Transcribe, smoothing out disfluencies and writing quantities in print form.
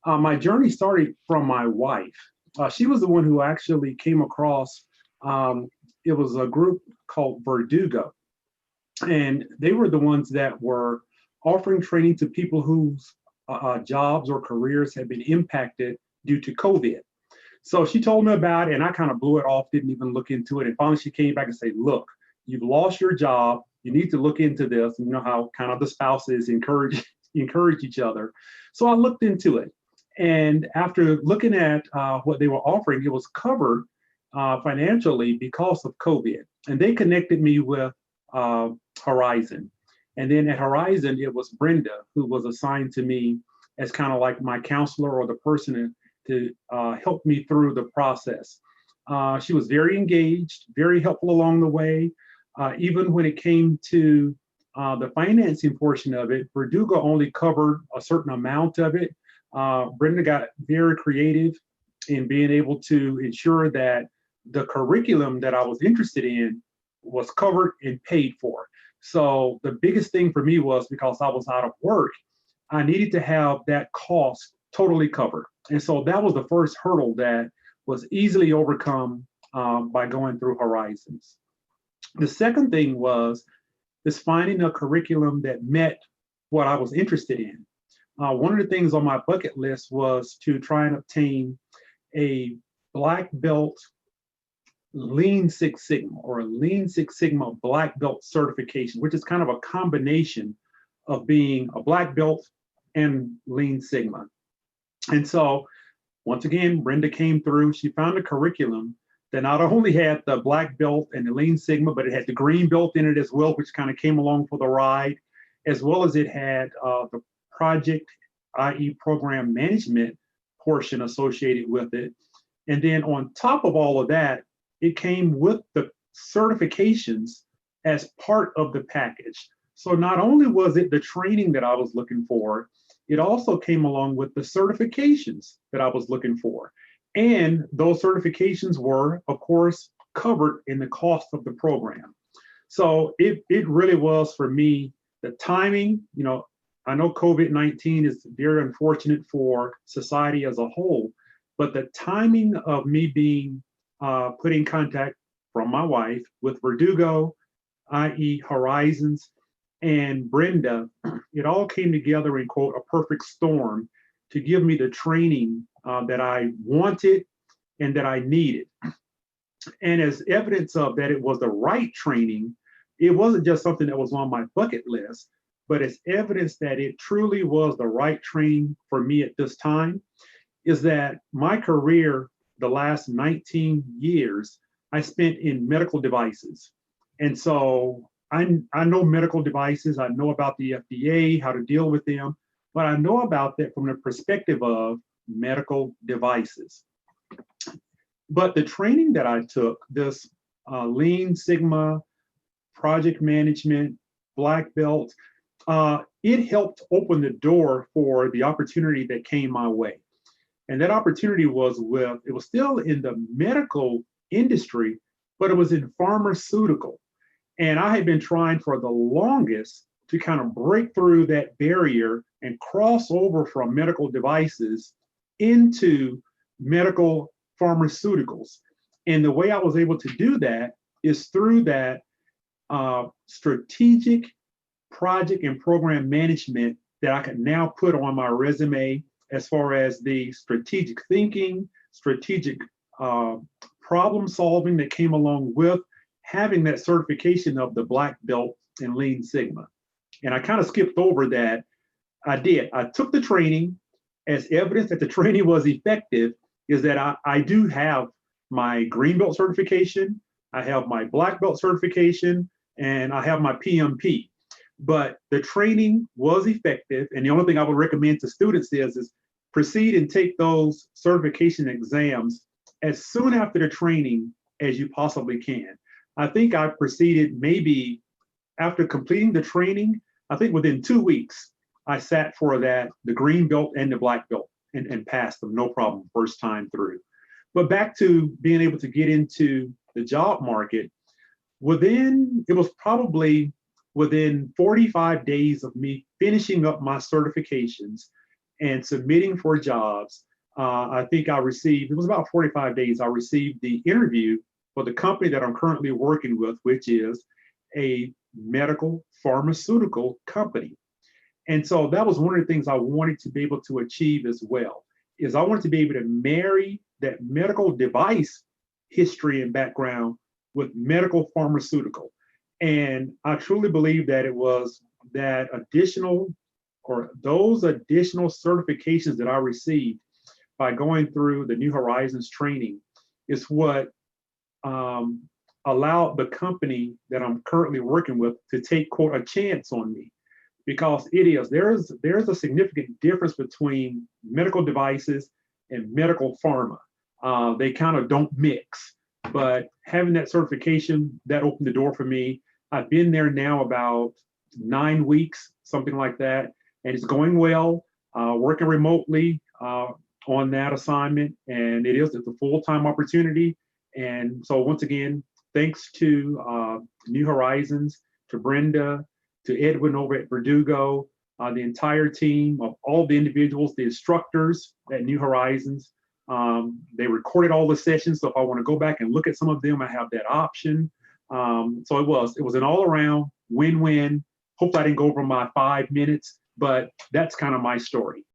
My journey started from my wife. She was the one who actually came across, um, it was a group called Verdugo, and they were the ones that were offering training to people whose jobs or careers had been impacted due to COVID. So she told me about it, and I kind of blew it off, didn't even look into it. And finally, she came back and said, "Look, you've lost your job. You need to look into this." And you know how kind of the spouses encourage each other. So I looked into it, and after looking at what they were offering, it was covered financially because of COVID. And they connected me with uh, Horizon. And then at Horizon, it was Brenda who was assigned to me as kind of like my counselor or the person to help me through the process. She was very engaged, very helpful along the way. Even when it came to the financing portion of it, Verdugo only covered a certain amount of it. Brenda got very creative in being able to ensure that the curriculum that I was interested in was covered and paid for. So the biggest thing for me was because I was out of work, I needed to have that cost totally covered. And so that was the first hurdle that was easily overcome by going through Horizons. The second thing was is finding a curriculum that met what I was interested in. One of the things on my bucket list was to try and obtain a black belt Lean Six Sigma or a Lean Six Sigma black belt certification, which is kind of a combination of being a black belt and Lean Sigma. And so, once again, Brenda came through. She found a curriculum that not only had the black belt and the Lean Sigma, but it had the green belt in it as well, which kind of came along for the ride, as well as it had the project, i.e., program management portion associated with it. And then on top of all of that, it came with the certifications as part of the package. So not only was it the training that I was looking for, it also came along with the certifications that I was looking for. And those certifications were, of course, covered in the cost of the program. So it really was for me the timing. I know COVID-19 is very unfortunate for society as a whole, but the timing of me being put in contact from my wife with Verdugo, i.e., Horizons, and Brenda, it all came together in, quote, a perfect storm to give me the training that I wanted and that I needed. And as evidence of that, it was the right training. It wasn't just something that was on my bucket list, but as evidence that it truly was the right training for me at this time, is that my career, the last 19 years, I spent in medical devices. And so I know medical devices, I know about the FDA, how to deal with them, but I know about that from the perspective of medical devices. But the training that I took, this Lean Sigma, project management, black belt, it helped open the door for the opportunity that came my way. And that opportunity it was still in the medical industry, but it was in pharmaceutical. And I had been trying for the longest to kind of break through that barrier and cross over from medical devices into medical pharmaceuticals. And the way I was able to do that is through that strategic project and program management that I can now put on my resume as far as the strategic thinking, strategic problem solving that came along with having that certification of the black belt in Lean Sigma. And I kind of skipped over that. I did. I took the training as evidence that the training was effective is that I do have my green belt certification, I have my black belt certification, and I have my PMP. But the training was effective. And the only thing I would recommend to students is proceed and take those certification exams as soon after the training as you possibly can. I think I proceeded maybe after completing the training, I think within 2 weeks, I sat for the green belt and the black belt and passed them, no problem, first time through. But back to being able to get into the job market, it was probably within 45 days of me finishing up my certifications and submitting for jobs. I think I received, it was about 45 days, I received the interview for the company that I'm currently working with, which is a medical pharmaceutical company. And so that was one of the things I wanted to be able to achieve as well, is I wanted to be able to marry that medical device history and background with medical pharmaceutical. And I truly believe that it was that additional or those additional certifications that I received by going through the New Horizons training is what allowed the company that I'm currently working with to take, quote, a chance on me. Because there's a significant difference between medical devices and medical pharma. They kind of don't mix, but having that certification, that opened the door for me. I've been there now about 9 weeks, something like that, and it's going well, working remotely on that assignment, and it's a full-time opportunity. And so once again, thanks to New Horizons, to Brenda, to Edwin over at Verdugo, the entire team of all the individuals, the instructors at New Horizons. They recorded all the sessions, so if I want to go back and look at some of them, I have that option. So it was an all-around win-win. Hope I didn't go over my 5 minutes, but that's kind of my story.